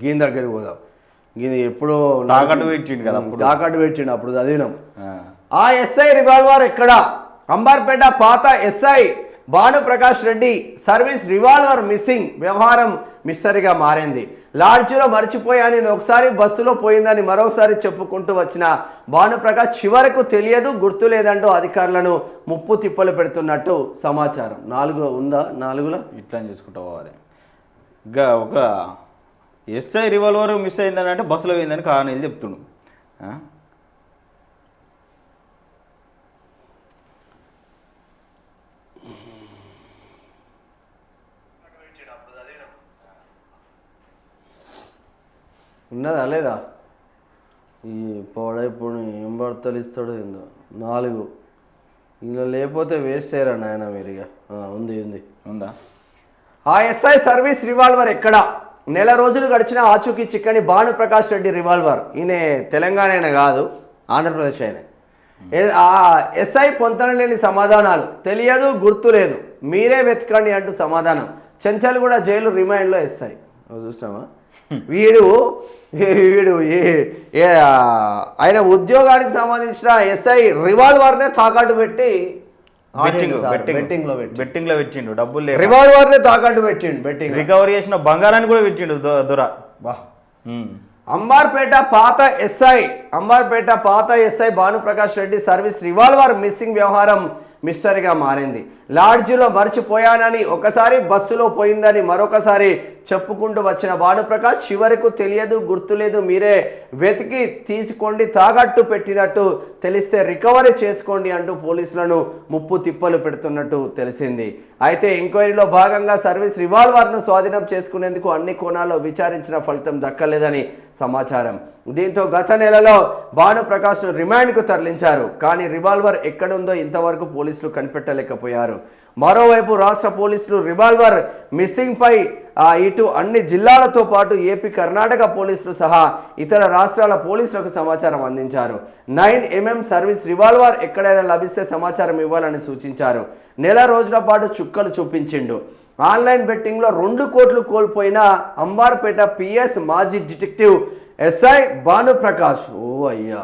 గీని దగ్గరికి పోదాం. గీని ఎప్పుడో తాకట్టు పెట్టిండు కదా, తాకట్టు పెట్టిండు, అప్పుడు చదివినాం. ఆ ఎస్ఐ రివాల్వర్ ఎక్కడ? అంబర్పేట పాత SI Bhanuprakash Reddy service revolver missing, వ్యవహారం మిస్టరీగా మారింది. లాడ్జిలో మర్చిపోయాని ఒకసారి బస్సులో పోయిందని మరొకసారి చెప్పుకుంటూ వచ్చిన భానుప్రకాష్ చివరకు తెలియదు గుర్తు లేదంటూ అధికారులను ముప్పు తిప్పలు పెడుతున్నట్టు సమాచారం. 4 ఉందా? 4లో ఇట్లా చూసుకుంటా పోవాలి. ఇంకా ఒక ఎస్ఐ రివాల్వర్ మిస్ అయిందని అంటే బస్సులో పోయిందని కారణం చెప్తుండు. ఉన్నదా లేదా? ఈ పౌడైపోయి ఏం భర్తలు ఇస్తాడో ఏందో. 4 ఇలా లేకపోతే వేస్ట్ అయ్యారా నాయన మీరు ఇక. ఉందా? ఆ ఎస్ఐ సర్వీస్ రివాల్వర్ ఎక్కడ? నెల రోజులు గడిచిన ఆచూకీ చిక్కని భానుప్రకాష్ రెడ్డి రివాల్వర్. ఈయన తెలంగాణ అయినా కాదు, ఆంధ్రప్రదేశ్ అయినా. ఆ ఎస్ఐ పొంతనలేని సమాధానాలు, తెలియదు గుర్తు లేదు మీరే వెతకండి అంటూ సమాధానం. చెంచల్గూడ జైలు రిమైండ్లో ఎస్ఐ. చూసినామా? వీడు ఆయన ఉద్యోగానికి సంబంధించిన ఎస్ఐ రివాల్వర్నే తాకట్టు పెట్టి బెట్టింగ్లో పెట్టిండు. డబ్బులు రివాల్వర్నే తాకట్టు పెట్టిండు. బెట్టింగ్ రికవరీ చేసిన బంగారాన్ని కూడా పెట్టిండు దొర. అంబర్పేట పాత SI Bhanuprakash Reddy service revolver missing, వ్యవహారం మిస్టరీగా మారింది. లాడ్జిలో మర్చిపోయానని ఒకసారి బస్సులో పోయిందని మరొకసారి చెప్పుకుంటూ వచ్చిన భానుప్రకాష్ చివరకు తెలియదు గుర్తులేదు మీరే వెతికి తీసుకోండి, తాకట్టు పెట్టినట్టు తెలిస్తే రికవరీ చేసుకోండి అంటూ పోలీసులను ముప్పు తిప్పలు పెడుతున్నట్టు తెలిసింది. అయితే ఎంక్వైరీలో భాగంగా సర్వీస్ రివాల్వర్ను స్వాధీనం చేసుకునేందుకు అన్ని కోణాల్లో విచారించిన ఫలితం దక్కలేదని సమాచారం. దీంతో గత నెలలో భానుప్రకాష్ను రిమాండ్కు తరలించారు. కానీ రివాల్వర్ ఎక్కడుందో ఇంతవరకు పోలీసులు కనిపెట్టలేకపోయారు. మరోవైపు రాష్ట్ర పోలీసులు రివాల్వర్ మిస్సింగ్ పై ఇటు అన్ని జిల్లాలతో పాటు ఏపీ, కర్ణాటక పోలీసులు సహా ఇతర రాష్ట్రాల పోలీసులకు సమాచారం అందించారు. 9mm సర్వీస్ రివాల్వర్ ఎక్కడైనా లభిస్తే సమాచారం ఇవ్వాలని సూచించారు. నెల రోజుల పాటు చుక్కలు చూపించిండు. ఆన్లైన్ బెట్టింగ్లో 2 కోట్లు కోల్పోయిన అంబార్పేట పిఎస్ మాజీ డిటెక్టివ్ ఎస్ఐ భానుప్రకాష్. ఓ అయ్యా,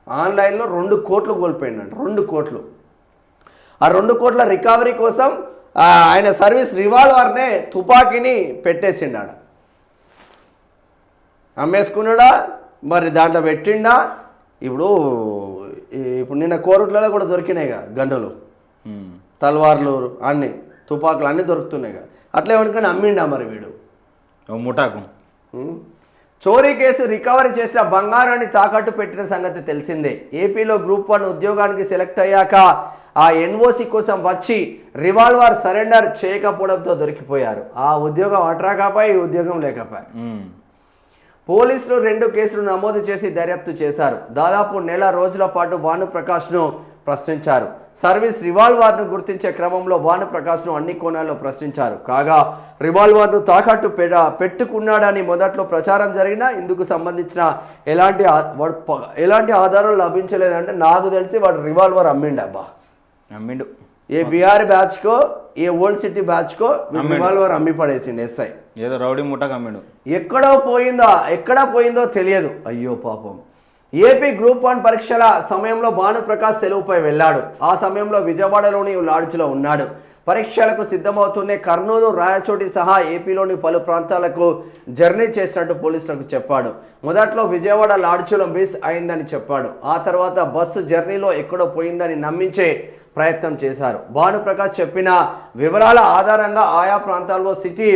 ఆన్లైన్లో 2 కోట్లు కోల్పోయిందంట. 2 కోట్లు. ఆ 2 కోట్ల రికవరీ కోసం ఆయన సర్వీస్ రివాల్వర్నే తుపాకీని పెట్టేసిండాడ. అమ్మేసుకున్నాడా మరి, దాంట్లో పెట్టిండా? ఇప్పుడు నిన్న కోరుట్లలో కూడా దొరికినాయిగా గంటలు, తల్వార్లు, అన్ని తుపాకులు అన్నీ దొరుకుతున్నాయిగా. అట్లా ఏమనుకుని అమ్మిండా మరి వీడు ముఠాకు. చోరీ కేసు రికవరీ చేసిన బంగారాన్ని తాకట్టు పెట్టిన సంగతి తెలిసిందే. ఏపీలో గ్రూప్ 1 ఉద్యోగానికి సెలెక్ట్ అయ్యాక ఆ ఎన్ఓసి కోసం వచ్చి రివాల్వర్ సరెండర్ చేయకపోవడంతో దొరికిపోయారు. ఆ ఉద్యోగం అట్రాకపోయి, ఈ ఉద్యోగం లేకపోయి. పోలీసులు 2 కేసులు నమోదు చేసి దర్యాప్తు చేశారు. దాదాపు నెల రోజుల పాటు భానుప్రకాష్ను ప్రశ్నించారు. సర్వీస్ రివాల్వర్ను గుర్తించే క్రమంలో భానుప్రకాష్ను అన్ని కోణాల్లో ప్రశ్నించారు. కాగా రివాల్వర్ను తాకట్టు పెట్టుకున్నాడని మొదట్లో ప్రచారం జరిగినా ఇందుకు సంబంధించిన ఎలాంటి ఆధారాలు లభించలేదంటే నాకు తెలిసి వాడు రివాల్వర్ అమ్మిండు. ఏ బీఆర్ బ్యాచ్కో, ఏ ఓల్డ్ సిటీ బ్యాచ్కో రివాల్వర్ అమ్మి పడేసిండు ఎస్ఐ. ఏదో రౌడీ ముఠాకు అమ్మిండు. ఎక్కడ పోయిందో తెలియదు. అయ్యో పాపం. ఏపీ గ్రూప్ 1 పరీక్షల సమయంలో భానుప్రకాష్ సెలవుపై వెళ్ళాడు. ఆ సమయంలో విజయవాడలోని లాడ్జిలో ఉన్నాడు. పరీక్షలకు సిద్ధమవుతూనే కర్నూలు, రాయచోటి సహా ఏపీలోని పలు ప్రాంతాలకు జర్నీ చేసినట్టు పోలీసులకు చెప్పాడు. మొదట్లో విజయవాడ లాడ్జిలో మిస్ అయిందని చెప్పాడు. ఆ తర్వాత బస్సు జర్నీలో ఎక్కడో పోయిందని నమ్మించే ప్రయత్నం చేశారు. భానుప్రకాష్ చెప్పిన వివరాల ఆధారంగా ఆయా ప్రాంతాల్లో సిటీ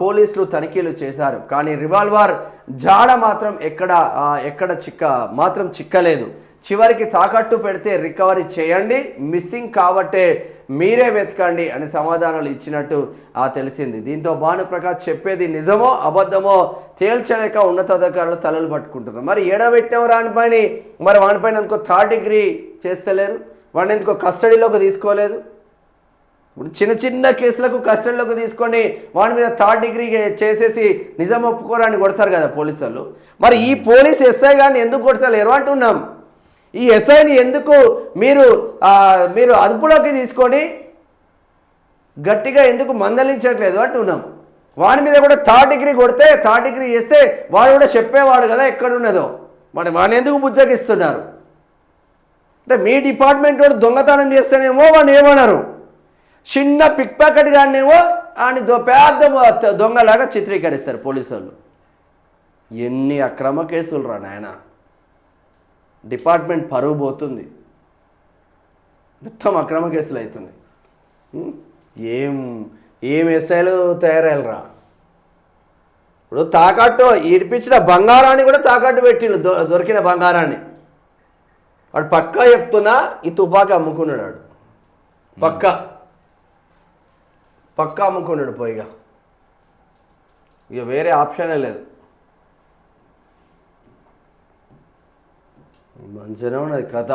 పోలీసులు తనిఖీలు చేశారు. కానీ రివాల్వర్ జాడ మాత్రం ఎక్కడ చిక్కలేదు. చివరికి తాకట్టు పెడితే రికవరీ చేయండి, మిస్సింగ్ కాబట్టే మీరే వెతకండి అని సమాధానాలు ఇచ్చినట్టు తెలిసింది. దీంతో భానుప్రకాష్ చెప్పేది నిజమో అబద్ధమో తేల్చలేక ఉన్నతాధికారులు తలలు పట్టుకుంటున్నారు. మరి ఏడబెట్టాం వానిపైన ఇంకో 3rd డిగ్రీ చేస్తలేరు, వాడిని ఎందుకో కస్టడీలోకి తీసుకోలేదు. ఇప్పుడు చిన్న కేసులకు కస్టడీలోకి తీసుకొని వాడి మీద 3rd డిగ్రీ చేసేసి నిజం ఒప్పుకోరాని కొడతారు కదా పోలీసు వాళ్ళు. మరి ఈ పోలీస్ ఎస్ఐ గారిని ఎందుకు కొడతలేరు అంటున్నాం. ఈ ఎస్ఐని ఎందుకు మీరు అదుపులోకి తీసుకొని గట్టిగా ఎందుకు మందలించట్లేదు అంటున్నాం. వాడి మీద కూడా థర్డ్ డిగ్రీ కొడితే థర్డ్ డిగ్రీ చేస్తే వాడు కూడా చెప్పేవాడు కదా ఎక్కడున్నదో. మరి వాడిని ఎందుకు బుజ్జగిస్తున్నారు అంటే మీ డిపార్ట్మెంట్ వాడు దొంగతనం చేస్తేనేమో వాడిని ఏమన్నారు, చిన్న పిక్ ప్యాకెట్ గానేమో అని పెద్ద దొంగలాగా చిత్రీకరిస్తారు పోలీసు వాళ్ళు. ఎన్ని అక్రమ కేసులు రా నాయన, డిపార్ట్మెంట్ పరువు పోతుంది, మొత్తం అక్రమ కేసులు అవుతుంది. ఏం ఎస్ఐలు తయారయ్యారా. ఇప్పుడు తాకట్టు ఇడిపించిన బంగారాన్ని కూడా తాకట్టు పెట్టిండు, దొరికిన బంగారాన్ని. వాడు పక్కా చెప్తున్నా ఈ తుపాకీ అమ్ముకున్నాడు, వాడు పక్కా అమ్ముకున్నాడు పోయిగా, ఇక వేరే ఆప్షనే లేదు. మంచిగానే ఉన్నది కథ.